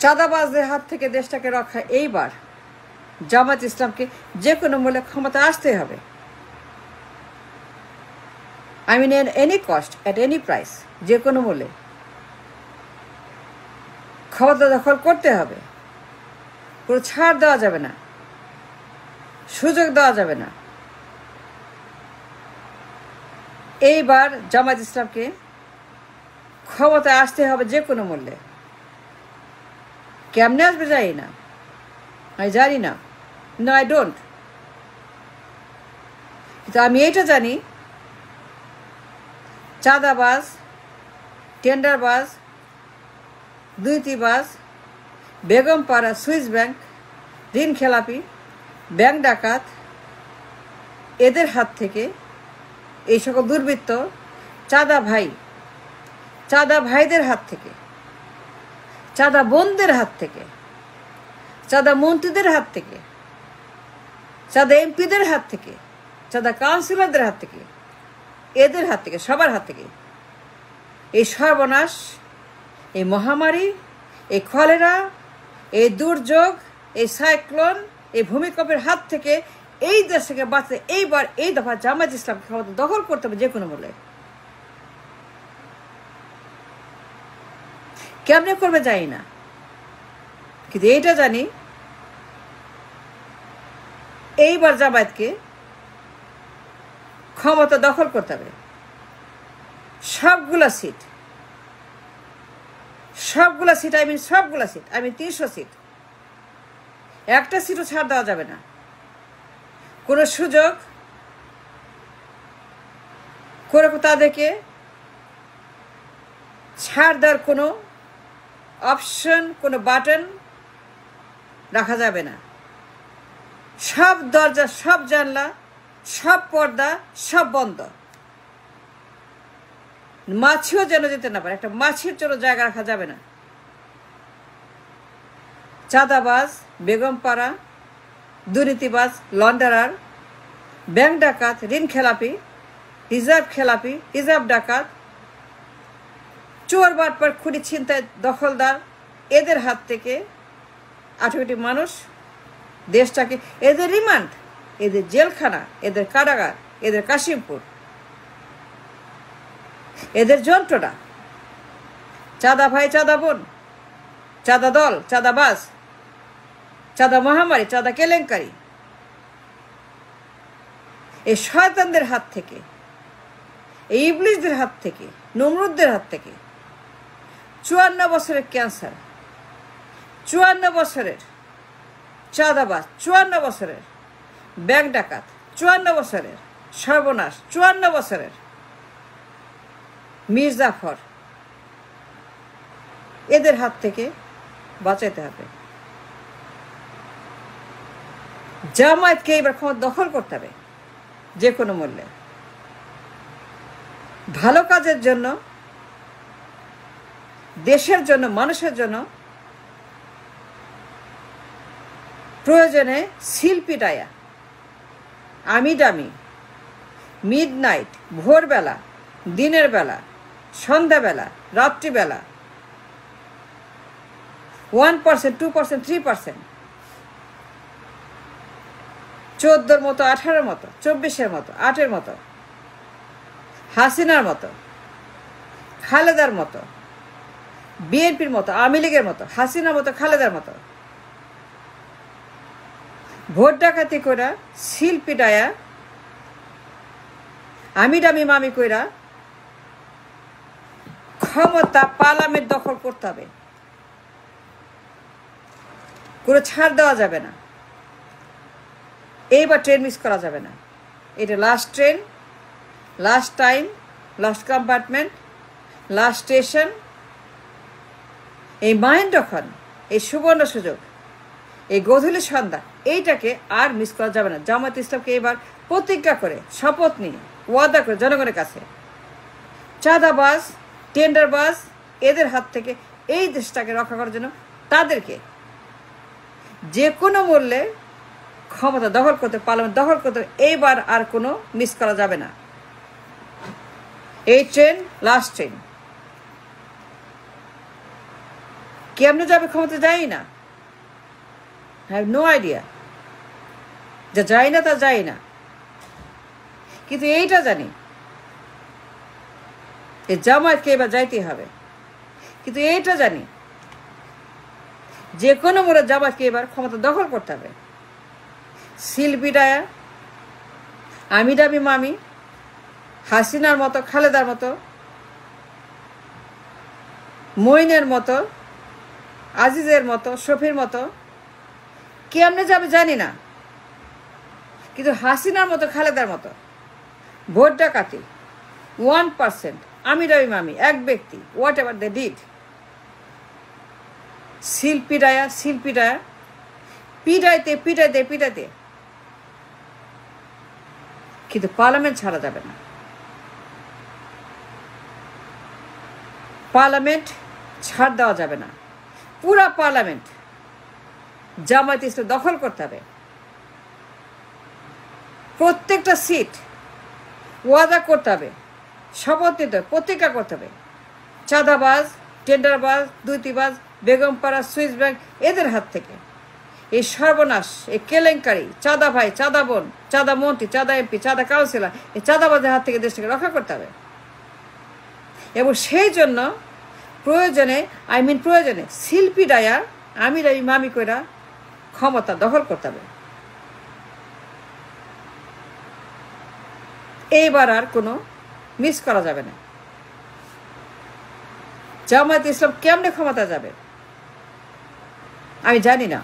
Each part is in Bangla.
চাঁদাবাজদের হাত থেকে দেশটাকে রক্ষা এইবার জামাত ইসলামকে যে কোনো মূল্যে ক্ষমতা আসতেই হবে। I mean any cost, at any price, যে কোনো মূল্যে ক্ষমতা দখল করতে হবে। কোনো ছাড় দেওয়া যাবে না, সুযোগ দেওয়া যাবে না। এইবার জামাত ইসলামকে ক্ষমতায় আসতে হবে যে কোনো মূল্যে। কেমনে আসবে জানি না, আমি জানি না, নো আই ডোন্ট। কিন্তু আমি এইটা জানি, চাঁদাবাজ, টেন্ডারবাজ, দুর্নীতিবাজ, বেগমপাড়া সুইস ব্যাংক, ঋণ খেলাপি, ব্যাংক ডাকাত, এদের হাত থেকে, এই সকল দুর্বৃত্ত, চাঁদা ভাইদের হাত থেকে, চাঁদা বোনদের হাত থেকে, চাঁদা মন্ত্রীদের হাত থেকে, চাঁদা এমপিদের হাত থেকে, চাঁদা কাউন্সিলরদের হাত থেকে, এদের হাত থেকে, সবার হাত থেকে এই সর্বনাশ, এই মহামারী, এই কলেরা, এই দুর্যোগ, এই সাইক্লোন, এই ভূমিকম্পের হাত থেকে এই দেশ থেকে বাঁচতে এইবার এই দফা জামাত ইসলামকে ক্ষমতা দখল করতে হবে যে কোনো মূল্যে। কেমনে করবে জানি না, কিন্তু এইটা জানি, এইবার জামায়াতকে ক্ষমতা দখল করতে হবে। সবগুলা সিট, আই মিন 300 সিট, একটা সিটও ছাড় দেওয়া যাবে না। কোনো সুযোগ করে তাদেরকে ছাড় দেওয়ার কোনো অপশন, কোনো বাটন রাখা যাবে না। সব দরজা, সব জানলা, সব পর্দা, সব বন্ধ। মাছিও যেন যেতে না পারে, একটা মাছির জন্য জায়গা রাখা যাবে না। চাঁদাবাজ, বেগমপাড়া, দুর্নীতিবাজ, লন্ডারার, ব্যাংক ডাকাত, ঋণ খেলাপি, রিজার্ভ ডাকাত, চোর বাটপার, খুনি ছিনতাই, দখলদার, এদের হাত থেকে 18 কোটি মানুষ দেশটাকে, এদের রিমান্ড, এদের জেলখানা, এদের কারাগার, এদের কাশিমপুর, এদের যন্ত্রণা, চাঁদা ভাই, চাঁদা বোন, চাঁদা দল, চাঁদাবাজ, চাঁদা মহামারী, চাঁদা কেলেঙ্কারি, এই শয়তানদের হাত থেকে, এই ইবলিশদের হাত থেকে, নমরুদদের হাত থেকে, 54 বছরের ক্যান্সার, 54 বছরের চাঁদাবাজ, 54 বছরের ব্যাংক ডাকাত, 54 বছরের সর্বনাশ, 54 বছরের মির্জাফর, এদের হাত থেকে বাঁচাতে হবে। জামায়াতকে এবার ক্ষমতা দখল করতে হবে যে কোনো মূল্যে। ভালো কাজের জন্য, দেশের জন্য, মানুষের জন্য প্রয়োজনে শিল্পীটায়া, আমি দামি, মিডনাইট, ভোরবেলা, দিনের বেলা, সন্ধ্যাবেলা, রাত্রিবেলা, 1%, 2%, 3%, 14 মতো, 18 মতো, 24-এর মতো, 8-এর মতো, হাসিনার মতো, খালেদার মতো, বিএনপির মতো, আওয়ামী লীগের মতো, হাসিনার মতো, খালেদার মতো ভোট ডাকাতি কইরা, শিল্পী ডায়া, আমি দামি মামি কইরা ক্ষমতা পার্লামেন্ট দখল করতে হবে। কোনো ছাড় দেওয়া যাবে না। এইবার ট্রেন মিস করা যাবে না। এটা last train, last time, last compartment, last station. এই মাইন্ড যখন, এই সুবর্ণ সুযোগ, এই গধূলি সন্ধ্যা, এইটাকে আর মিস করা যাবে না। জামায়াত ইসলামকে এবার প্রতিজ্ঞা করে, শপথ নিয়ে, ওয়াদা করে জনগণের কাছে চাঁদাবাজ, টেন্ডারবাজ, এদের হাত থেকে এই দেশটাকে রক্ষা করার জন্য তাদেরকে যে কোনো মূল্যে ক্ষমতা দখল করতে, পার্লামেন্ট দখল করতে, এইবার আর কোনো মিস করা যাবে না। এই ট্রেন লাস্ট ট্রেন। কেমনে যাবে ক্ষমতা যাই না, আই হ্যাভ নো আইডিয়া। যা যাই না তা যাই না, কিন্তু এইটা জানি এই জামায়াতকে এবার যাইতেই হবে। কিন্তু এইটা জানি যে কোনো মূল্যে জামায়াতকে এবার ক্ষমতা দখল করতে হবে। শিল্পীডায়া আমি ডামি মামি, হাসিনার মতো, খালেদার মতো, মইনের মতো, আজিজের মতো, শফির মতো কেমনে যাবে জানি না, কিন্তু হাসিনার মতো, খালেদার মতো ভোট ডাকাতি 1%, আমি ডামি মামি, এক ব্যক্তি, হোয়াট এভার দে ডিড, শিল্পীডায়া পিটাইতে পিটাইতে পিটাইতে, কিন্তু পার্লামেন্ট ছাড়া যাবে না। পার্লামেন্ট ছাড় দেওয়া যাবে না। পুরা পার্লামেন্ট জামায়াত ইসলাম দখল করতে হবে। প্রত্যেকটা সিট ওয়াদা করতে হবে, শপথ নিতে হবে, প্রতিজ্ঞা করতে হবে। চাঁদাবাজ, টেন্ডারবাজ, দুর্নীতিবাজ, বেগমপাড়া, সুইস ব্যাংক এদের হাত থেকে এই সর্বনাশ, এই কেলেঙ্কারি, চাঁদা ভাই, চাঁদা বোন, চাঁদা মন্ত্রী, চাঁদা এমপি, চাঁদা কাউন্সিলর, এই চাঁদাবাজের হাত থেকে দেশটাকে রক্ষা করতে হবে। এবং সেই জন্য প্রয়োজনে শিল্পী ডায়া আমি মামি কইরা ক্ষমতা দখল করতে হবে। এইবার আর কোনো মিস করা যাবে না। জামায়াত ইসলাম কেমনে ক্ষমতা যাবে আমি জানি না,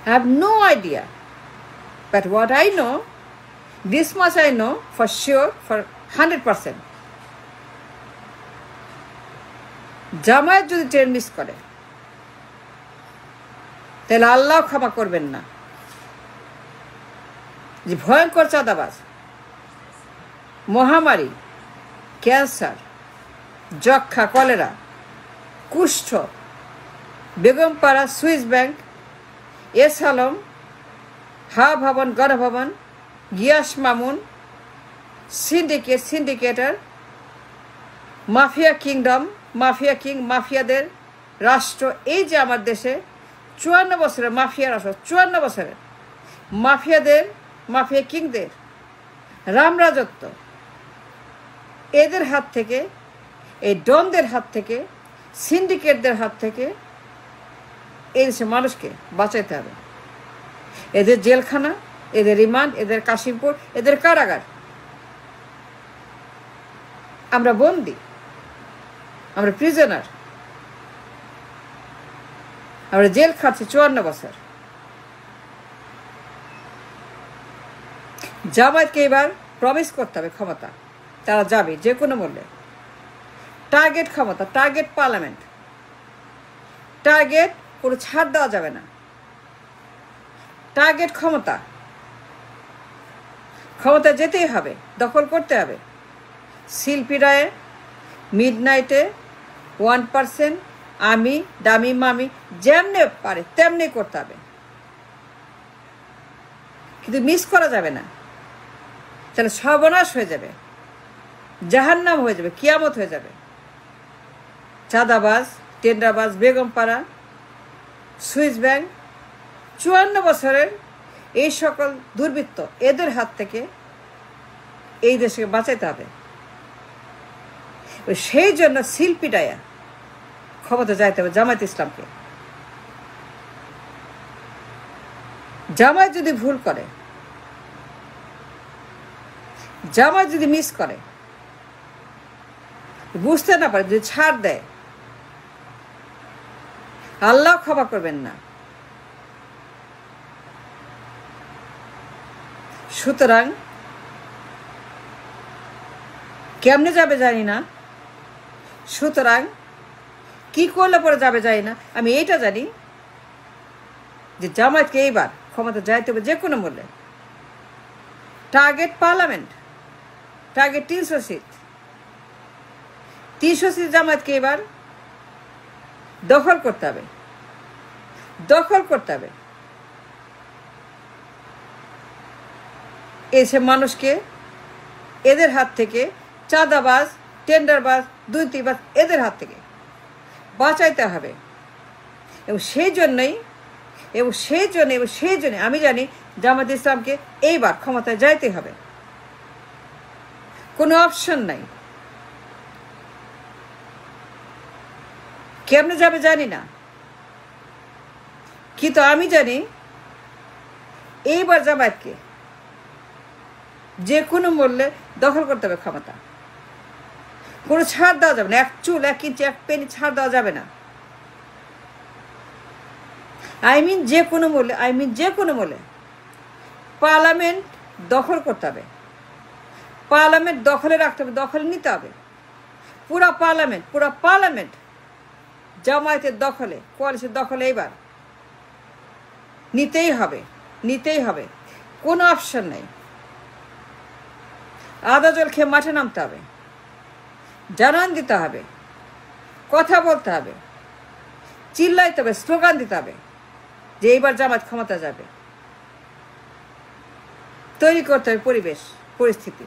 I have no idea, but what I know, this much I know for sure, for 100%, Jamaat যদি ট্রেন মিস করে তাহলে আল্লাহ ক্ষমা করবেন না। যে ভয়ঙ্কর চাঁদাবাজ, মহামারী, ক্যান্সার, যক্ষা, কলেরা, কুষ্ঠ, বেগমপাড়া, সুইস ব্যাংক, এস আলম, হা ভবন, Ganabhaban, Giyas Mamun, syndicator, mafia kingdom, mafia king, মাফিয়াদের রাষ্ট্র। এই যে আমার দেশে 54 বছরের মাফিয়া রাষ্ট্র, 54 বছরের মাফিয়া কিংদের রামরাজত্ব, এদের হাত থেকে, এই ডনদের হাত থেকে, সিন্ডিকেটদের হাত থেকে এই দেশের মানুষকে বাঁচাইতে হবে। এদের জেলখানা, এদের রিমান্ড, এদের কাশিমপুর, এদের কারাগার, আমরা বন্দি, আমরা প্রিজনার, আমরা জেল খাচ্ছি 54 বছর। জামায়াতকে এবার প্রমিস করতে হবে ক্ষমতা, তারা যাবে যে কোনো মূল্যে। টার্গেট ক্ষমতা, টার্গেট পার্লামেন্ট, টার্গেট কোনো ছাড় দেওয়া যাবে না। টার্গেট ক্ষমতা যেতেই হবে, দখল করতে হবে। শিল্পীরায় মিডনাইটে 1%, আমি ডামি মামি যেমনি পারে তেমনি করতে হবে, কিন্তু মিস করা যাবে না। তাহলে সর্বনাশ হয়ে যাবে, জাহান্নাম হয়ে যাবে, কিয়ামত হয়ে যাবে। চাঁদাবাজ, টেন্ডারবাজ, বেগমপাড়া, সুইস ব্যাংক, 54 বছরের এই সকল দুর্বৃত্ত, এদের হাত থেকে এই দেশকে বাঁচাইতে হবে। সেই জন্য শিল্পীটায়া ক্ষমতা যাইতে হবে জামায়াত ইসলামকে। জামায়াত যদি ভুল করে, জামায়াত যদি মিস করে, বুঝতে না পারে, যদি ছাড় দেয়, আল্লাহ ক্ষমা করবেন না। সুতরাং কেমনে যাবে জানি না, সুতরাং কি করলে পরে যাবে জানি না। আমি এইটা জানি যে জামায়াতকে এইবার ক্ষমতা যাইতে হবে যে কোনো মূল্যে। Target parliament, target 300 seat, 300 seat জামায়াতকে এবার দখল করতে হবে, দখল করতে হবে। এসে মানুষকে এদের হাত থেকে, চাঁদাবাজ, টেন্ডারবাজ, দুর্নীতিবাজ এদের হাত থেকে বাঁচাইতে হবে। এবং সেই জন্যই আমি জানি জামাত ইসলামকে এইবার ক্ষমতায় যাইতে হবে, কোনো অপশন নাই। কেমনে যাবে জানি না, কিন্তু আমি জানি এইবার জামায়াতকে যে কোনো মূল্যে দখল করতে হবে ক্ষমতা। কোনো ছাড় দেওয়া যাবে না, এক চুল, এক ইঞ্চি, এক পেনি ছাড় দেওয়া যাবে না। যে কোনো মূল্যে পার্লামেন্ট দখল করতে হবে, পার্লামেন্ট দখলে রাখতে হবে, দখলে নিতে হবে। পুরা পার্লামেন্ট জামায়াতের দখলে, কোয়ালিশনের দখলে এইবার নিতেই হবে, কোনো অপশন নেই। আদা জল খেয়ে মাঠে নামতে হবে, জানান দিতে হবে, কথা বলতে হবে, চিল্লাইতে হবে, স্লোগান দিতে হবে যে এইবার জামায়াত ক্ষমতা যাবে। তৈরি করতে হবে পরিস্থিতি।